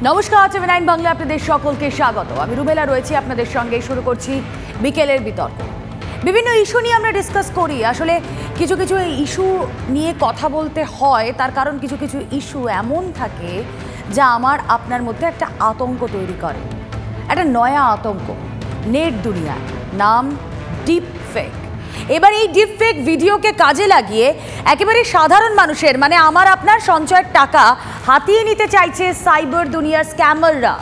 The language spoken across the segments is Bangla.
নমস্কার, টিভি9 বাংলা আপনাদের সকলকে স্বাগত। আমি রুবেলা রয়েছি আপনাদের সঙ্গে। শুরু করছি বিকেলের বিতর্ক। বিভিন্ন ইস্যু নিয়ে আমরা ডিসকাস করি। আসলে কিছু কিছু ইস্যু নিয়ে কথা বলতে হয়, তার কারণ কিছু কিছু ইস্যু এমন থাকে যা আমার আপনার মধ্যে একটা আতঙ্ক তৈরি করে, একটা নয়া আতঙ্ক নেট দুনিয়ায়, নাম ডিপ ফেক। এবার এই ডিপ ফেক ভিডিওকে কাজে লাগিয়ে একেবারে সাধারণ মানুষের মানে আমার আপনার সঞ্চয়ের টাকা হাতিয়ে নিতে চাইছে সাইবার দুনিয়ার স্ক্যামাররা।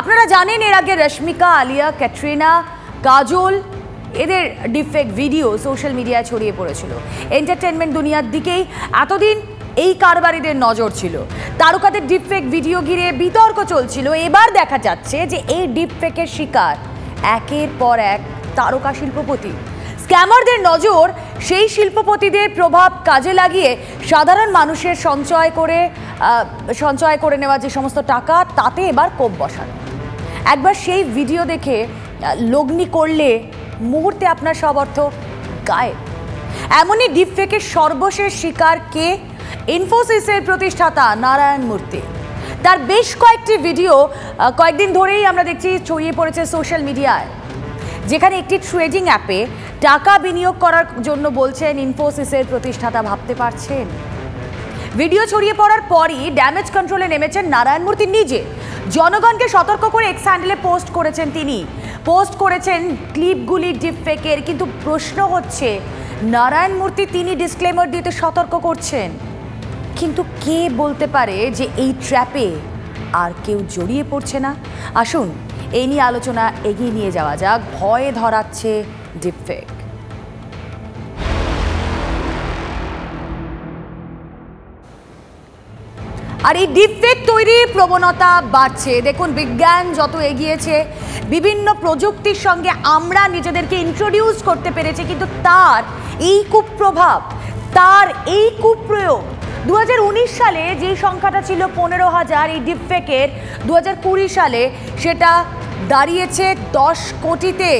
আপনারা জানেন এর আগে রশ্মিকা, আলিয়া, ক্যাটরিনা, কাজল এদের ডিপ ফেক ভিডিও সোশ্যাল মিডিয়ায় ছড়িয়ে পড়েছিল। এন্টারটেনমেন্ট দুনিয়ার দিকেই এতদিন এই কারবারিদের নজর ছিল। তারকাদের ডিপ ফেক ভিডিও ঘিরে বিতর্ক চলছিল। এবার দেখা যাচ্ছে যে এই ডিপ ফেকের শিকার একের পর এক তারকা শিল্পপতি। স্ক্যামারদের নজর সেই শিল্পপতিদের প্রভাব কাজে লাগিয়ে সাধারণ মানুষের সঞ্চয় করে নেওয়া যে সমস্ত টাকা, তাতে এবার কোপ বসানো। একবার সেই ভিডিও দেখে লগ্নি করলে মুহূর্তে আপনার সব অর্থ গায়েব। এমনই ডিপফেকের সর্বশেষ শিকার কে? ইনফোসিসের প্রতিষ্ঠাতা নারায়ণ মূর্তি। তার বেশ কয়েকটি ভিডিও কয়েকদিন ধরেই আমরা দেখছি ছড়িয়ে পড়েছে সোশ্যাল মিডিয়ায়, যেখানে একটি ট্রেডিং অ্যাপে টাকা বিনিয়োগ করার জন্য বলছেন ইনফোসিসের প্রতিষ্ঠাতা। ভাবতে পারছেন? ভিডিও ছড়িয়ে পড়ার পরই ড্যামেজ কন্ট্রোলে নেমেছেন নারায়ণ মূর্তি নিজে। জনগণকে সতর্ক করে এক্স হ্যান্ডেলে পোস্ট করেছেন তিনি। পোস্ট করেছেন ক্লিপগুলি ডিপফেকের। কিন্তু প্রশ্ন হচ্ছে, নারায়ণ মূর্তি তিনি ডিসক্লেমার দিতে সতর্ক করছেন, কিন্তু কে বলতে পারে যে এই ট্র্যাপে আর কেউ জড়িয়ে পড়ছে না? আসুন এই নিয়ে আলোচনা এগিয়ে নিয়ে যাওয়া যাক। ভয়ে ধরাচ্ছে ডিপফেক। আর এই ডিপফেক তৈরির প্রবণতা বাড়ছে। দেখুন, বিজ্ঞান যত এগিয়েছে, বিভিন্ন প্রযুক্তির সঙ্গে আমরা নিজেদেরকে ইন্ট্রোডিউস করতে পেরেছি, কিন্তু তার এই কুপ্রভাব, তার এই কুপ্রয়োগ 2019 সালে যে সংখ্যাটা ছিল 15,000 এই ডিপফেকের, 2020 সালে সেটা দাঁড়িয়েছে 10 কোটিতে।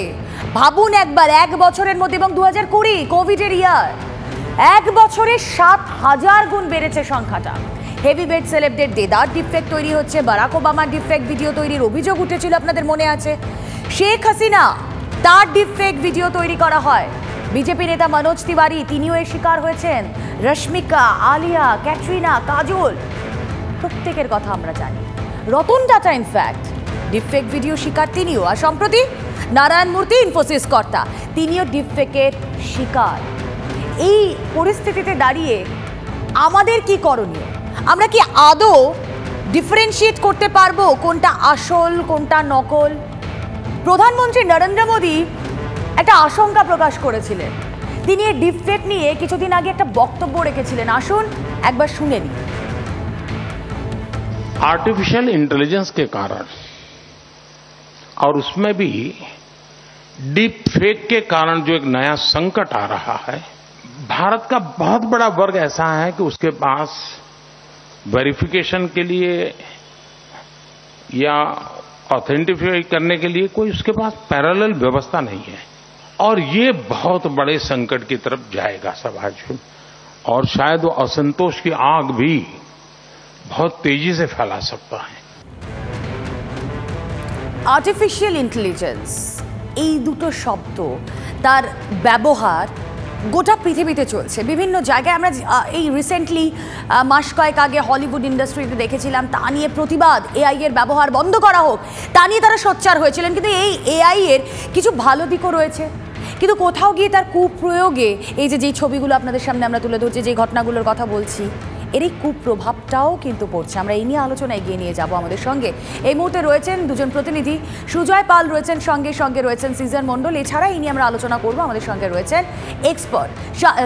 ভাবুন একবার, এক বছরের মধ্যে, এবং 2020 কোভিডের ইয়ার, এক বছরে 7,000 গুণ বেড়েছে সংখ্যাটা। হেভিওয়েট সেলেবদের দেদার ডিপফেক তৈরি হচ্ছে। বারাক ওবামার ডিপফেক ভিডিও তৈরির অভিযোগ উঠেছিল, আপনাদের মনে আছে। শেখ হাসিনা, তার ডিপফেক ভিডিও তৈরি করা হয়। বিজেপি নেতা মনোজ তিওয়ারি, তিনিও এর শিকার হয়েছেন। রশ্মিকা, আলিয়া, ক্যাটরিনা, কাজল, প্রত্যেকের কথা আমরা জানি। Ratan Tata in fact deepfake video শিকার তিনিও। আর সম্প্রতি নারায়ণ মূর্তি, ইনফোসিস কর্তা, তিনিও ডিপফেকের শিকার। এই পরিস্থিতিতে দাঁড়িয়ে আমাদের কি করণীয়? আমরা কি আদৌ ডিফারেন্সিয়েট করতে পারবো কোনটা আসল কোনটা নকল? প্রধানমন্ত্রী নরেন্দ্র মোদী একটা আশঙ্কা প্রকাশ করেছিলেন। তিনি এই ডিপফেক নিয়ে কিছুদিন আগে একটা বক্তব্য রেখেছিলেন। আসুন একবার শুনে নিই। आर्टिफिशियल इंटेलिजेंस के कारण और उसमें भी डीप फेक के कारण जो एक नया संकट आ रहा है, भारत का बहुत बड़ा वर्ग ऐसा है कि उसके पास वेरिफिकेशन के लिए या ऑथेंटिफाई करने के लिए कोई उसके पास पैरेलल व्यवस्था नहीं है, और ये बहुत बड़े संकट की तरफ जाएगा समाज में, और शायद वो असंतोष की आग भी बहुत तेजी से फैला सकता है। আর্টিফিশিয়াল ইন্টেলিজেন্স, এই দুটো শব্দ, তার ব্যবহার গোটা পৃথিবীতে চলছে। বিভিন্ন জায়গায় আমরা এই রিসেন্টলি মাস কয়েক আগে হলিউড ইন্ডাস্ট্রিতে দেখেছিলাম, তা নিয়ে প্রতিবাদ, এআই এর ব্যবহার বন্ধ করা হোক, তা নিয়ে তারা সোচ্চার হয়েছিলেন। কিন্তু এই এআই এর কিছু ভালো দিকও রয়েছে, কিন্তু কোথাও গিয়ে তার কুপ্রয়োগে এই যেই ছবিগুলো আপনাদের সামনে আমরা তুলে ধরছি, যে ঘটনাগুলোর কথা বলছি, এর এই কুপ্রভাবটাও কিন্তু পড়ছে। আমরা এই নিয়ে আলোচনা এগিয়ে নিয়ে যাব। আমাদের সঙ্গে এই মুহূর্তে রয়েছেন দুজন প্রতিনিধি। সুজয় পাল রয়েছেন সঙ্গে রয়েছেন সিজার মণ্ডল। এছাড়া এই নিয়ে আমরা আলোচনা করব। আমাদের সঙ্গে রয়েছেন এক্সপার্ট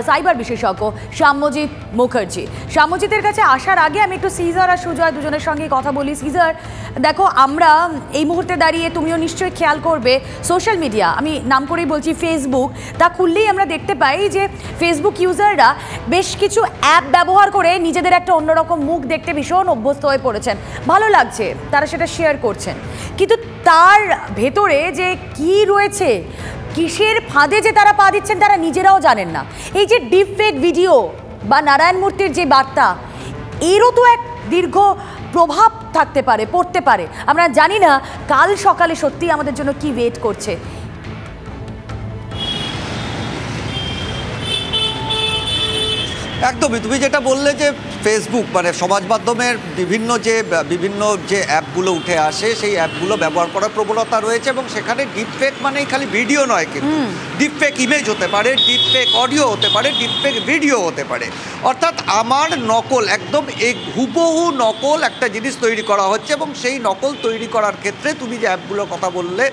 সাইবার বিশেষজ্ঞ সাম্যজিৎ মুখার্জি। সাম্যজিতের কাছে আসার আগে আমি একটু সিজার আর সুজয় দুজনের সঙ্গে কথা বলি। সিজার, দেখো, আমরা এই মুহূর্তে দাঁড়িয়ে, তুমিও নিশ্চয়ই খেয়াল করবে, সোশ্যাল মিডিয়া, আমি নাম করেই বলছি ফেসবুক, তা খুললেই আমরা দেখতে পাই যে ফেসবুক ইউজাররা বেশ কিছু অ্যাপ ব্যবহার করে নিজেদের একটা অন্যরকম মুখ দেখতে ভীষণ অভ্যস্ত হয়ে পড়েছেন। ভালো লাগছে, তারা সেটা শেয়ার করছেন, কিন্তু তার ভেতরে যে কি রয়েছে, কিসের ফাঁদে যে তারা পা দিচ্ছেন, তারা নিজেরাও জানেন না। এই যে ডিপফেক ভিডিও বা নারায়ণ মূর্তির যে বার্তা, এরও তো এক দীর্ঘ প্রভাব থাকতে পারে, পড়তে পারে। আমরা জানি না কাল সকালে সত্যি আমাদের জন্য কি ওয়েট করছে। একদমই তুমি যেটা বললে যে ফেসবুক মানে সমাজ মাধ্যমের বিভিন্ন যে অ্যাপগুলো উঠে আসে সেই অ্যাপগুলো ব্যবহার করার প্রবণতা রয়েছে এবং সেখানে ডিপফেক মানেই খালি ভিডিও নয়, কিন্তু ডিপফেক ইমেজ হতে পারে, ডিপফেক অডিও হতে পারে, ডিপফেক ভিডিও হতে পারে। অর্থাৎ আমার নকল, একদম হুবহু নকল একটা জিনিস তৈরি করা হচ্ছে এবং সেই নকল তৈরি করার ক্ষেত্রে তুমি যে অ্যাপগুলোর কথা বললে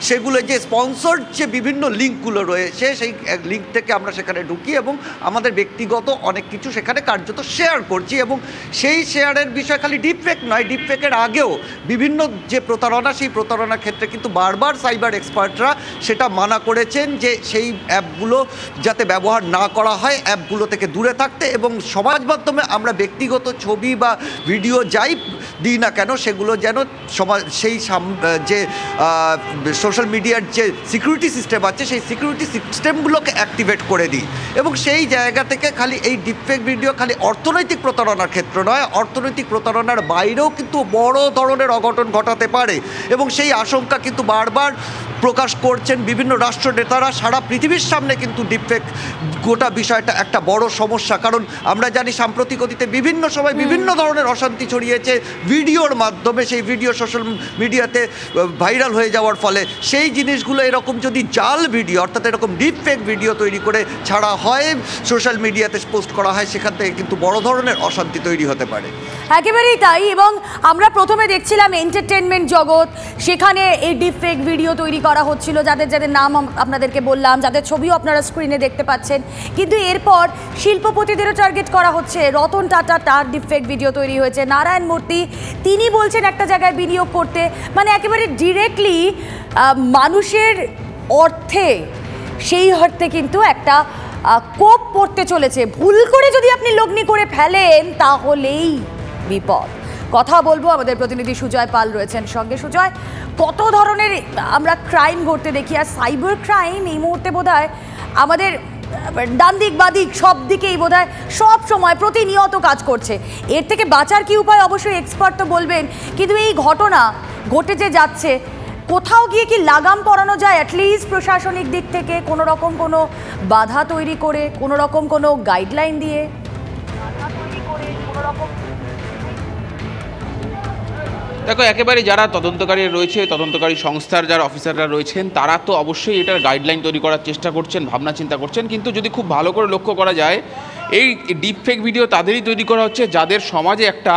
সেগুলো যে স্পন্সর্ড যে বিভিন্ন লিঙ্কগুলো রয়েছে সেই লিঙ্ক থেকে আমরা সেখানে ঢুকি এবং আমাদের ব্যক্তিগত অনেক কিছু সেখানে কার্যত শেয়ার করছি এবং সেই শেয়ারের বিষয় খালি ডিপফেক নয়, ডিপফেকের আগেও বিভিন্ন যে প্রতারণা, সেই প্রতারণার ক্ষেত্রে কিন্তু বারবার সাইবার এক্সপার্টরা সেটা মানা করেছেন যে সেই অ্যাপগুলো যাতে ব্যবহার না করা হয়, অ্যাপগুলো থেকে দূরে থাকতে এবং সমাজ মাধ্যমে আমরা ব্যক্তিগত ছবি বা ভিডিও যাই দিই না কেন সেগুলো যেন সেই যে সোশ্যাল মিডিয়ার যে সিকিউরিটি সিস্টেম আছে সেই সিকিউরিটি সিস্টেমগুলোকে অ্যাক্টিভেট করে দিই। এবং সেই জায়গা থেকে খালি এই ডিপফেক ভিডিও খালি অর্থনৈতিক প্রতারণার ক্ষেত্র নয়, অর্থনৈতিক প্রতারণার বাইরেও কিন্তু বড় ধরনের অঘটন ঘটাতে পারে এবং সেই আশঙ্কা কিন্তু বারবার প্রকাশ করছেন বিভিন্ন রাষ্ট্র নেতারা। সারা পৃথিবীর সামনে কিন্তু ডিপফেক গোটা বিষয়টা একটা বড় সমস্যা, কারণ আমরা জানি সাম্প্রতিক অতীতে বিভিন্ন সময় বিভিন্ন ধরনের অশান্তি ছড়িয়েছে ভিডিওর মাধ্যমে, সেই ভিডিও সোশ্যাল মিডিয়াতে ভাইরাল হয়ে যাওয়ার ফলে সেই জিনিসগুলো এরকম যদি জাল ভিডিও অর্থাৎ এরকম ডিপফেক ভিডিও তৈরি করে ছাড়া হয়, সোশ্যাল মিডিয়াতে পোস্ট করা হয়, সেখান থেকে কিন্তু বড় ধরনের অশান্তি তৈরি হতে পারে। একেবারেই তাই। এবং আমরা প্রথমে দেখছিলাম এন্টারটেনমেন্ট জগৎ, সেখানে এই ডিপফেক ভিডিও তৈরি করা হচ্ছিল, যাদের নাম আপনাদেরকে বললাম, যাদের ছবিও আপনারা স্ক্রিনে দেখতে পাচ্ছেন। কিন্তু এরপর শিল্পপতিদেরও টার্গেট করা হচ্ছে। রতন টাটা, তার ডিপফেক ভিডিও তৈরি হয়েছে। নারায়ণ মূর্তি, তিনি বলছেন একটা জায়গায় বিনিয়োগ করতে, মানে একেবারে ডিরেক্টলি মানুষের অর্থে, সেই অর্থে কিন্তু একটা কোপ পড়তে চলেছে। ভুল করে যদি আপনি লগ্নি করে ফেলেন তাহলেই বিপদ। কথা বলবো, আমাদের প্রতিনিধি সুজয় পাল রয়েছেন সঙ্গে। সুজয়, কত ধরনের আমরা ক্রাইম ঘটতে দেখি, আর সাইবার ক্রাইম এই মুহূর্তে বোধহয় আমাদের ডান দিক বাদিক সব দিকেই বোধহয় সব সময় প্রতিনিয়ত কাজ করছে। এর থেকে বাঁচার কি উপায় অবশ্যই এক্সপার্ট তো বলবেন, কিন্তু এই ঘটনা ঘটে যে যাচ্ছে, কোথাও গিয়ে কি লাগাম পরানো যায় অ্যাটলিস্ট প্রশাসনিক দিক থেকে, কোনো রকম কোনো বাধা তৈরি করে, কোনো রকম কোনো গাইডলাইন দিয়ে? দেখো, একেবারে যারা তদন্তকারী রয়েছে, তদন্তকারী সংস্থার যারা অফিসাররা রয়েছেন, তারা তো অবশ্যই এটার গাইডলাইন তৈরি করার চেষ্টা করছেন, ভাবনা চিন্তা করছেন। কিন্তু যদি খুব ভালো করে লক্ষ্য করা যায়, এই ডিপফেক ভিডিও তাদেরই তৈরি করা হচ্ছে যাদের সমাজে একটা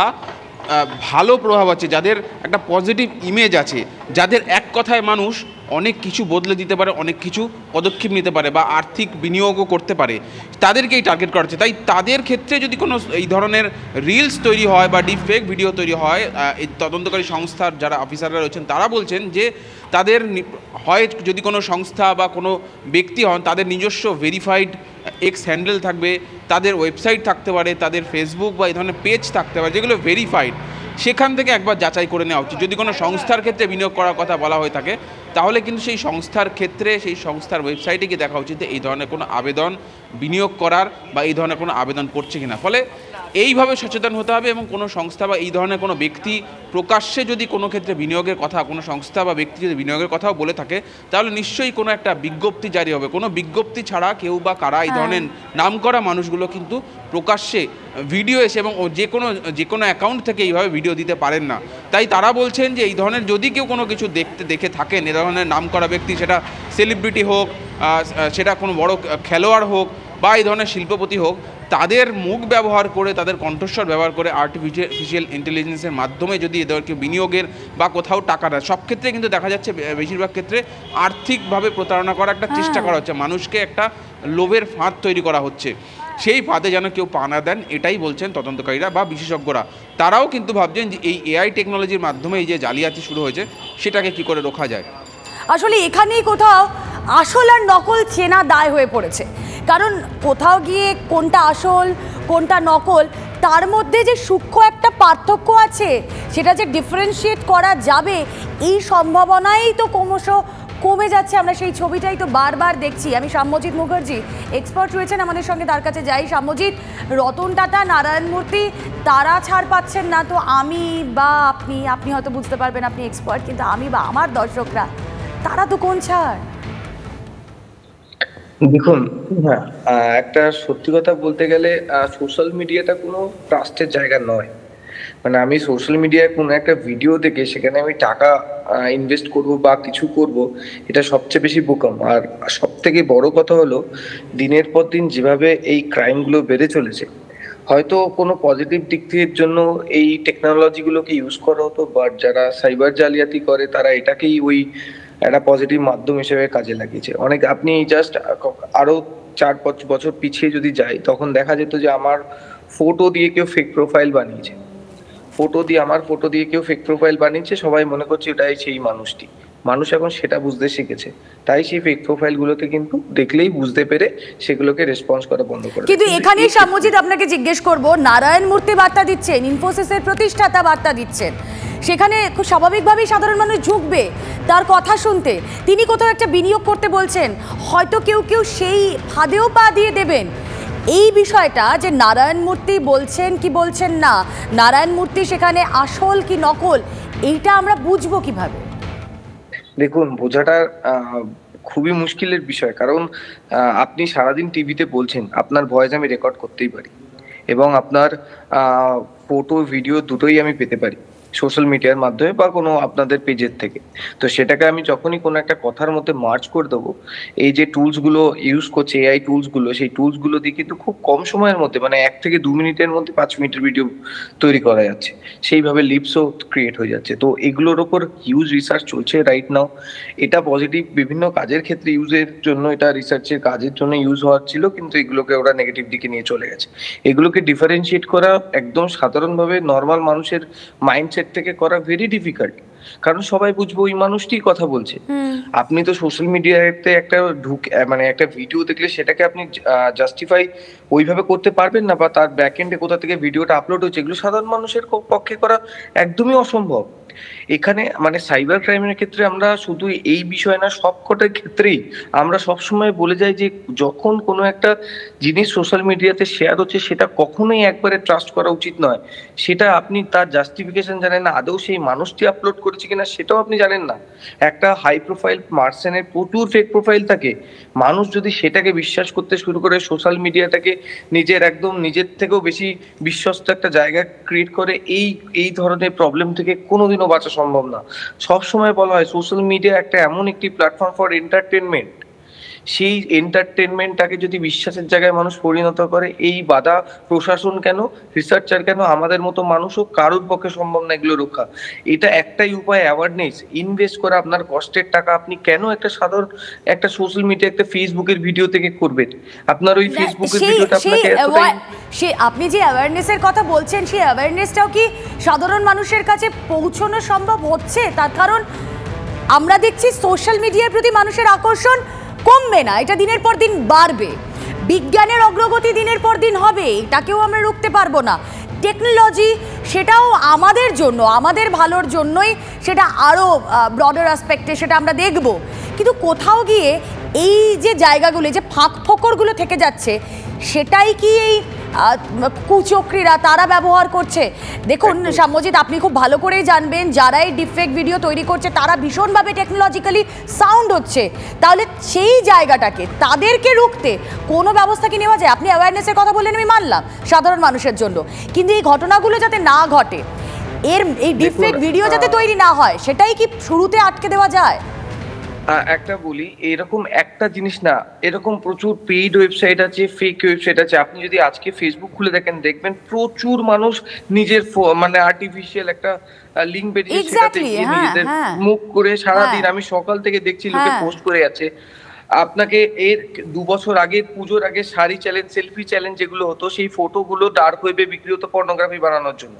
ভালো প্রভাব আছে, যাদের একটা পজিটিভ ইমেজ আছে, যাদের এক কথায় মানুষ অনেক কিছু বদলে দিতে পারে, অনেক কিছু পদক্ষেপ নিতে পারে বা আর্থিক বিনিয়োগও করতে পারে, তাদেরকেই টার্গেট করা হচ্ছে। তাই তাদের ক্ষেত্রে যদি কোনো এই ধরনের রিলস তৈরি হয় বা ডিপফেক ভিডিও তৈরি হয়, এই তদন্তকারী সংস্থার যারা অফিসাররা রয়েছেন তারা বলছেন যে তাদের হয় যদি কোনো সংস্থা বা কোনো ব্যক্তি হন, তাদের নিজস্ব ভেরিফাইড এক্স হ্যান্ডেল থাকবে, তাদের ওয়েবসাইট থাকতে পারে, তাদের ফেসবুক বা এই ধরনের পেজ থাকতে পারে যেগুলো ভেরিফাইড, সেখান থেকে একবার যাচাই করে নেওয়া উচিত। যদি কোনো সংস্থার ক্ষেত্রে বিনিয়োগ করার কথা বলা হয়ে থাকে তাহলে কিন্তু সেই সংস্থার ক্ষেত্রে সেই সংস্থার ওয়েবসাইটে গিয়ে দেখা উচিত এই ধরনের কোনো আবেদন বিনিয়োগ করার বা এই ধরনের কোনো আবেদন করছে কিনা। ফলে এইভাবে সচেতন হতে হবে এবং কোনো সংস্থা বা এই ধরনের কোনো ব্যক্তি প্রকাশ্যে যদি কোনো ক্ষেত্রে বিনিয়োগের কথা, কোনো সংস্থা বা ব্যক্তি যদি বিনিয়োগের কথাও বলে থাকে তাহলে নিশ্চয়ই কোনো একটা বিজ্ঞপ্তি জারি হবে। কোনো বিজ্ঞপ্তি ছাড়া কেউ বা কারা এই ধরনের নামকরা মানুষগুলো কিন্তু প্রকাশ্যে ভিডিও এসে এবং যে কোনো অ্যাকাউন্ট থেকে এইভাবে ভিডিও দিতে পারেন না। তাই তারা বলছেন যে এই ধরনের যদি কেউ কোনো কিছু দেখে থাকেন, এ ধরনের নামকরা ব্যক্তি, সেটা সেলিব্রিটি হোক, সেটা কোনো বড় খেলোয়াড় হোক বা এই ধরনের শিল্পপতি হোক, তাদের মুখ ব্যবহার করে, তাদের কণ্ঠস্বর ব্যবহার করে আর্টিফিশিয়াল ইন্টেলিজেন্সের মাধ্যমে যদি এদেরকে বিনিয়োগের বা কোথাও টাকা দেয়, সব ক্ষেত্রে কিন্তু দেখা যাচ্ছে বেশিরভাগ ক্ষেত্রে আর্থিকভাবে প্রতারণা করার একটা চেষ্টা করা হচ্ছে, মানুষকে একটা লোভের ফাঁদ তৈরি করা হচ্ছে। সেই ফাঁদে যেন কেউ পা না দেন, এটাই বলছেন তদন্তকারীরা বা বিশেষজ্ঞরা। তারাও কিন্তু ভাবছেন যে এই এআই টেকনোলজির মাধ্যমে এই যে জালিয়াতি শুরু হয়েছে সেটাকে কি করে রোখা যায়। আসলে এখানেই কোথাও আসল আর নকল চেনা দায় হয়ে পড়েছে, কারণ কোথাও গিয়ে কোনটা আসল কোনটা নকল তার মধ্যে যে সূক্ষ্ম একটা পার্থক্য আছে, সেটা যে ডিফারেন্সিয়েট করা যাবে এই সম্ভাবনাই তো ক্রমশ কমে যাচ্ছে। আমরা সেই ছবিটাই তো বারবার দেখছি। আমি সাম্যজিৎ মুখার্জি, এক্সপার্ট রয়েছেন আমাদের সঙ্গে, তার কাছে যাই। সাম্যজিৎ, রতন টাটা, নারায়ণ মূর্তি তারা ছাড় পাচ্ছেন না, তো আমি বা আপনি হয়তো বুঝতে পারবেন, আপনি এক্সপার্ট, কিন্তু আমি বা আমার দর্শকরা তারা তো কোন ছাড়? দেখুন, হ্যাঁ, একটা সত্যি কথা বলতে গেলে সোশ্যাল মিডিয়াটা কোনো ট্রাস্টের জায়গা নয়। মানে আমি সোশ্যাল মিডিয়ায় কোনো একটা ভিডিও দেখে সেখানে আমি টাকা ইনভেস্ট করব বা কিছু করব, এটা সবচেয়ে বেশি বোকাম। আর সব থেকে বড় কথা হলো, দিনের পর দিন যেভাবে এই ক্রাইমগুলো বেড়ে চলেছে, হয়তো কোনো পজিটিভ দিক থেকে জন্য এই টেকনোলজিগুলোকে ইউজ করা হতো, বাট যারা সাইবার জালিয়াতি করে তারা এটাকেই ওই একটা পজিটিভ মাধ্যম হিসেবে কাজে লাগিয়েছে। অনেক, আপনি জাস্ট আরো 4-5 বছর পিছিয়ে যদি যাই, তখন দেখা যেত যে আমার ফটো দিয়ে কেউ ফেক প্রোফাইল বানিয়েছে, আমার ফটো দিয়ে কেউ ফেক প্রোফাইল বানিয়েছে, সবাই মনে করছে এটাই সেই মানুষটি। মানুষ এখন সেটা বুঝতে শিখেছে, তাই সেই ফেক প্রোফাইল গুলোকে কিন্তু দেখলেই বুঝতে পেরে সেগুলোকে রেসপন্স করা বন্ধ করে। কিন্তু এখানেই সাম্যজিৎ আপনাকে জিজ্ঞেস করব, নারায়ণ মূর্তি বার্তা দিচ্ছেন, ইনফোসিসের প্রতিষ্ঠাতা বার্তা দিচ্ছেন, সেখানে খুব স্বাভাবিকভাবেই সাধারণ মানুষ ঝুঁকবে তার কথা শুনতে। তিনি কোথাও একটা বিনিয়োগ করতে বলছেন, হয়তো কেউ সেই ফাঁদেও পা দিয়ে দেবেন। এই বিষয়টা যে নারায়ণ মূর্তি বলছেন কি বলছেন না, নারায়ণ মূর্তি সেখানে আসল কি নকল, এইটা আমরা বুঝবো কিভাবে? দেখুন, বোঝাটা খুবই মুশকিলের বিষয়, কারণ আপনি সারাদিন টিভিতে বলছেন, আপনার ভয়েস আমি রেকর্ড করতেই পারি এবং আপনার ফটো ভিডিও দুটোই আমি পেতে পারি সোশ্যাল মিডিয়ার মাধ্যমে বা কোনো আপনাদের পেজের থেকে। তো সেটাকে আমি যখনই কোনো একটা কথার মধ্যে মার্চ করে দেবো, এই যে টুলসগুলো ইউজ করছে, এআই টুলসগুলো, সেই টুলসগুলো দিয়ে কিন্তু খুব কম সময়ের মধ্যে, মানে 1 থেকে 2 মিনিটের মধ্যে 5 মিনিটের ভিডিও তৈরি করা যাচ্ছে, সেইভাবে লিপসও ক্রিয়েট হয়ে যাচ্ছে। তো এগুলোর ওপর হিউজ রিসার্চ চলছে রাইট নাও। এটা পজিটিভ বিভিন্ন কাজের ক্ষেত্রে ইউজের জন্য, এটা রিসার্চের কাজের জন্য ইউজ হওয়ার ছিল, কিন্তু এগুলোকে ওরা নেগেটিভ দিকে নিয়ে চলে গেছে। এগুলোকে ডিফারেন্সিয়েট করা একদম সাধারণভাবে নর্মাল মানুষের মাইন্ডসেট থেকে করা ভেরি ডিফিকাল্ট, কারণ সবাই বুঝবো ওই মানুষটি কথা বলছে। আপনি তো সোশ্যাল মিডিয়াতে একটা মানে একটা ভিডিও দেখলে সেটাকে আপনি জাস্টিফাই ওইভাবে করতে পারবেন না, বা তার ব্যাক এন্ডে কোথা থেকে ভিডিওটা আপলোড হচ্ছে, এগুলো সাধারণ মানুষের পক্ষে করা একদমই অসম্ভব। এখানে মানে সাইবার ক্রাইমের ক্ষেত্রে আমরা শুধু এই বিষয় না, সবকটার ক্ষেত্রেই আমরা সবসময় বলে যাই যে যখন কোনো একটা জিনিস সোশ্যাল মিডিয়াতে শেয়ার হচ্ছে, সেটা কখনোই একবারে ট্রাস্ট করা উচিত নয়। সেটা আপনি তার জাস্টিফিকেশন জানেন না, আদৌ সেই মানুষটি আপলোড করেছে কিনা সেটাও আপনি জানেন না। একটা হাই প্রোফাইল পার্সনের প্রচুর ফেক প্রোফাইল থাকে, মানুষ যদি সেটাকে বিশ্বাস করতে শুরু করে, সোশ্যাল মিডিয়াটাকে নিজের থেকেও বেশি বিশ্বস্ত একটা জায়গা ক্রিয়েট করে, এই ধরনের প্রবলেম থেকে কোনোদিনও বাঁচা সম্ভব না। সবসময় বলা হয় সোশ্যাল মিডিয়া একটা এমন একটি প্ল্যাটফর্ম ফর এন্টারটেনমেন্ট, সেই এন্টারটেনমেন্টটাকে যদি বিশ্বাসের জায়গায় মানুষ পরিণত করে, এই বাধা প্রশাসন কেন, রিসার্চার কেন, আমাদের মতো মানুষও কারোর পক্ষে সম্ভব না এগুলো রক্ষা। এটা একটাই উপায়, অ্যাওয়ারনেস, ইনভেস্ট করা আপনার কষ্টের টাকা। আপনি কেন একটা সাধারণ একটা সোশ্যাল মিডিয়া একটা ফেসবুকের ভিডিও থেকে করবেন? আপনার ওই ফেসবুকের ভিডিওটা আপনাকে আপনি যে অ্যাওয়ারনেসের কথা বলছেন, সেই অ্যাওয়ারনেসটাও কি সাধারণ মানুষের কাছে পৌঁছানো সম্ভব হচ্ছে? তার কারণ আমরা দেখছি সোশ্যাল মিডিয়ার প্রতি মানুষের আকর্ষণ কমবে না, এটা দিনের পর দিন বাড়বে। বিজ্ঞানের অগ্রগতি দিনের পর দিন হবে, এটাকেও আমরা রুখতে পারবো না। টেকনোলজি সেটাও আমাদের জন্য, আমাদের ভালোর জন্যই, সেটা আরও ব্রডার অ্যাসপেক্টে সেটা আমরা দেখব। কিন্তু কোথাও গিয়ে এই যে জায়গাগুলো, যে ফাঁক ফোকরগুলো থেকে যাচ্ছে, সেটাই কি এই কুচক্রীরা তারা ব্যবহার করছে? দেখুন সাম্যজিৎ, আপনি খুব ভালো করেই জানবেন, যারা এই ডিফেক্ট ভিডিও তৈরি করছে তারা ভীষণভাবে টেকনোলজিক্যালি সাউন্ড হচ্ছে। তাহলে সেই জায়গাটাকে, তাদেরকে রুখতে কোনো ব্যবস্থা কি নেওয়া যায়? আপনি অ্যাওয়ারনেসের কথা বললেন, আমি মানলাম সাধারণ মানুষের জন্য, কিন্তু এই ঘটনাগুলো যাতে না ঘটে, এই ডিফেক্ট ভিডিও যাতে তৈরি না হয়, সেটাই কি শুরুতে আটকে দেওয়া যায়? একটা বলি, এরকম একটা জিনিস না, এরকম প্রচুর পেইড ওয়েবসাইট আছে, ফেক ওয়েবসাইট আছে। আপনি যদি আজকে ফেসবুক খুলে দেখবেন প্রচুর মানুষ নিজের মানে আর্টিফিশিয়াল একটা লিঙ্ক বেরিয়ে সেটাতে নিজেদের মুখ করে সারাদিন, আমি সকাল থেকে দেখছি লোকে পোস্ট করে আছে। আপনাকে এর 2 বছর আগে, পুজোর আগে শাড়ি চ্যালেঞ্জ, সেলফি চ্যালেঞ্জ যেগুলো হতো, সেই ফটোগুলো ডার্ক ওয়েবে বিক্রি হতো পর্নোগ্রাফি বানানোর জন্য।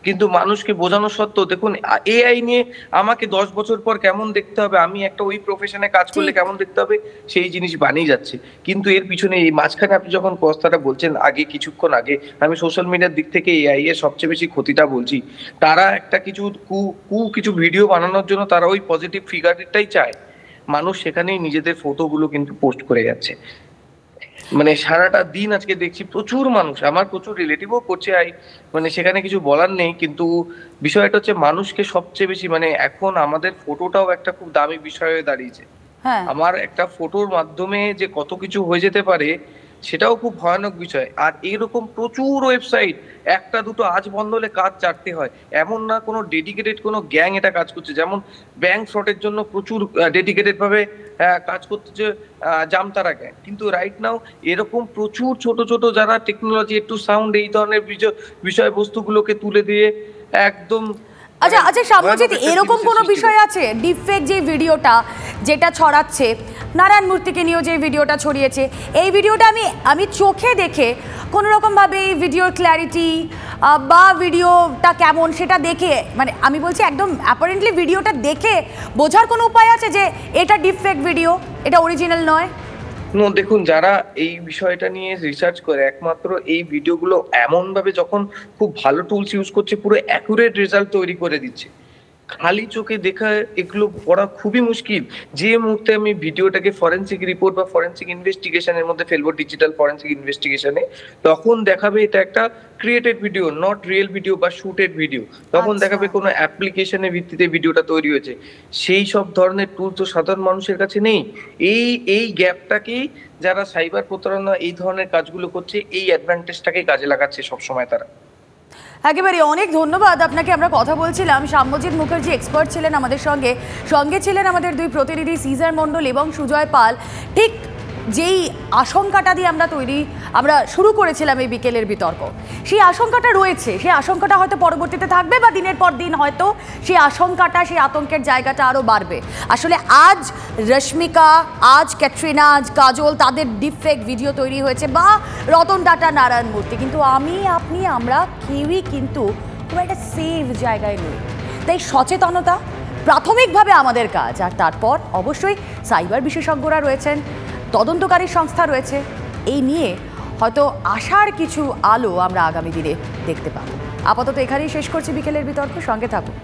কিন্তু মানুষকে বোঝানো সত্ত্বেও, দেখুন এআই নিয়ে আমাকে 10 বছর পর কেমন দেখতে হবে, আমি একটা ওই প্রফেশনে কাজ করলে কেমন দেখতে হবে, সেই জিনিস বানিয়ে যাচ্ছে। কিন্তু এর পিছনে এই মাঝখানে আপনি যখন কথাটা বলছেন, কিছুক্ষণ আগে আমি সোশ্যাল মিডিয়ার দিক থেকে এআই এর সবচেয়ে বেশি ক্ষতিটা বলছি। তারা একটা কিছু ভিডিও বানানোর জন্য তারা ওই পজিটিভ ফিগারটাই চায়, মানুষ সেখানেই নিজেদের ফটোগুলো কিন্তু পোস্ট করে যাচ্ছে। মানে সারাটা দিন আজকে দেখছি প্রচুর মানুষ, আমার প্রচুর রিলেটিভও করছে, মানে সেখানে কিছু বলার নেই, কিন্তু বিষয়টা হচ্ছে মানুষকে সবচেয়ে বেশি মানে এখন আমাদের ফটোটাও একটা খুব দামি বিষয় হয়ে দাঁড়িয়েছে। হ্যাঁ, আমার একটা ফটোর মাধ্যমে যে কত কিছু হয়ে যেতে পারে সেটাও খুব ভয়ানক বিষয়। আর এইরকম প্রচুর ওয়েবসাইট, একটা দুটো আজ বন্ধ হলে কাজ চারটে হয়, এমন না কোনো ডেডিকেটেড কোনো গ্যাং এটা কাজ করছে। যেমন ব্যাংক ফ্রডের জন্য প্রচুর ডেডিকেটেড ভাবে কাজ করতেছে জামতারা গ্যাং, কিন্তু রাইট নাও এরকম প্রচুর ছোট ছোট যারা টেকনোলজি একটু সাউন্ড এই ধরনের বিষয়বস্তুগুলোকে তুলে দিয়ে একদম আচ্ছা আচ্ছা সাম্যজিৎ, এরকম কোনো বিষয় আছে ডিপফেক যে ভিডিওটা যেটা ছড়াচ্ছে, নারায়ণ মূর্তিকে নিয়েও যে ভিডিওটা ছড়িয়েছে, এই ভিডিওটা আমি চোখে দেখে কোনো রকমভাবে এই ভিডিওর ক্ল্যারিটি বা ভিডিওটা কেমন সেটা দেখে, মানে আমি বলছি একদম অ্যাপারেন্টলি ভিডিওটা দেখে বোঝার কোনো উপায় আছে যে এটা ডিপফেক ভিডিও, এটা অরিজিনাল নয়? দেখুন, যারা এই বিষয়টা নিয়ে রিসার্চ করে একমাত্র এই ভিডিওগুলো এমন ভাবে যখন খুব ভালো টুলস ইউজ করছে পুরো অ্যাকুরেট রেজাল্ট তৈরি করে দিচ্ছে। খালি চোখে দেখা এগুলো পড়া খুবই মুশকিল। যে মুহূর্তে আমি ভিডিওটাকে ফরেন্সিক রিপোর্ট বা ফরেন্সিক ইনভেস্টিগেশনের মধ্যে ফেলবো, ডিজিটাল ফরেন্সিক ইনভেস্টিগেশনে, তখন দেখাবে এটা একটা created video, not real video বা শুটেড ভিডিও। তখন দেখাবে কোনো অ্যাপ্লিকেশনের ভিত্তিতে ভিডিওটা তৈরি হয়েছে। সেই সব ধরনের টুল তো সাধারণ মানুষের কাছে নেই। এই গ্যাপটাকেই যারা সাইবার প্রতারণা এই ধরনের কাজগুলো করছে, এই অ্যাডভান্টেজটাকেই কাজে লাগাচ্ছে সবসময় তারা। একেবারে অনেক ধন্যবাদ আপনাকে। আমরা কথা বলছিলাম, সাম্যজিৎ মুখার্জি এক্সপার্ট ছিলেন আমাদের সঙ্গে ছিলেন আমাদের দুই প্রতিনিধি সিজার মণ্ডল এবং সুজয় পাল। ঠিক যেই আশঙ্কাটা দিয়ে আমরা শুরু করেছিলাম এই বিকেলের বিতর্ক, সেই আশঙ্কাটা রয়েছে, সেই আশঙ্কাটা হয়তো পরবর্তীতে থাকবে বা দিনের পর দিন হয়তো সেই আশঙ্কাটা, সেই আতঙ্কের জায়গাটা আরও বাড়বে। আসলে আজ রশ্মিকা, আজ ক্যাটরিনা, আজ কাজল, তাদের ডিপফেক ভিডিও তৈরি হয়েছে, বা রতন টাটা, নারায়ণ মূর্তি, কিন্তু আমি, আপনি, আমরা কেউই কিন্তু খুব একটা সেফ জায়গায় নই। তাই সচেতনতা প্রাথমিকভাবে আমাদের কাজ, আর তারপর অবশ্যই সাইবার বিশেষজ্ঞরা রয়েছেন, তদন্তকারী সংস্থা রয়েছে, এই নিয়ে হয়তো আশার কিছু আলো আমরা আগামী দিনে দেখতে পাবো। আপাতত এখানেই শেষ করছি বিকেলের বিতর্ক, সঙ্গে থাকুন।